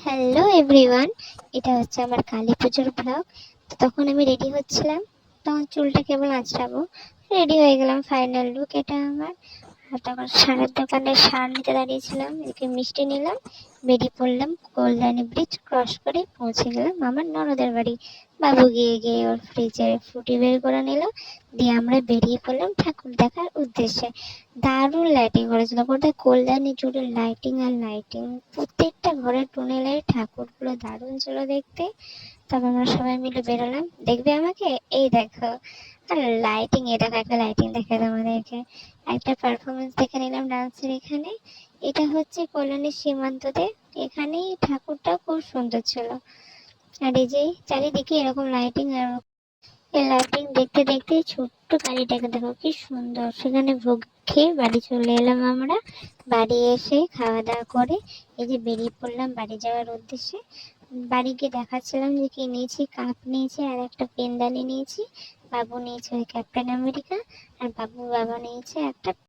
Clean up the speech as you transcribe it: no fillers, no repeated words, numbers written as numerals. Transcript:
Hello everyone, এটা হচ্ছে আমার কালী পুজোর ব্লগ। তো তখন আমি রেডি হচ্ছিলাম, তখন চুলটা কেবল আঁচড়াবো, রেডি হয়ে গেলাম। ফাইনাল লুক এটা আমার। আর তখন সারের দোকানে সার নিতে দাঁড়িয়েছিলাম, এদিকে মিষ্টি নিলাম, বেরিয়ে পড়লাম। কল্যাণী ব্রিজ ক্রস করে পৌঁছে গেলাম আমার ননদের বাড়ি। বাবু গিয়ে গিয়ে ওর ফ্রিজে ফ্রুটি বের করে নিল, দিয়ে আমরা বেরিয়ে পড়লাম ঠাকুর দেখার উদ্দেশ্যে। দারুণ লাইটিং করেছিল, কোথায় কল্যাণী জুড়ে লাইটিং আর লাইটিং, প্রত্যেকটা ঘরের টুনি লাইট, ঠাকুরগুলো দারুণ ছিল দেখতে। তবে আমরা সবাই মিলে বেরোলাম, দেখবে আমাকে, এই দেখো। আর লাইটিং, এটা একটা লাইটিং দেখে তোমাদেরকে একটা পারফরমেন্স দেখে নিলাম ডান্সের এখানে। এটা হচ্ছে কল্যাণীর সীমান্ততে, এখানেই ঠাকুরটা খুব সুন্দর ছিল। আর এই যে চারিদিকে এরকম লাইটিং, আর এই লাইটিং দেখতে দেখতে ছোট্ট গাড়িটাকে দেখো কি সুন্দর। সেখানে ভোগ খেয়ে বাড়ি চলে এলাম আমরা। বাড়ি এসে খাওয়া দাওয়া করে এই যে বেরিয়ে পড়লাম বাড়ি যাওয়ার উদ্দেশ্যে। বাড়ি গিয়ে দেখাচ্ছিলাম যে কি নিয়েছি, কাপ নিয়েছি আর একটা পেনদানি নিয়েছি। বাবু নিয়েছে ওই ক্যাপ্টেন আমেরিকা, আর বাবা নিয়েছে একটা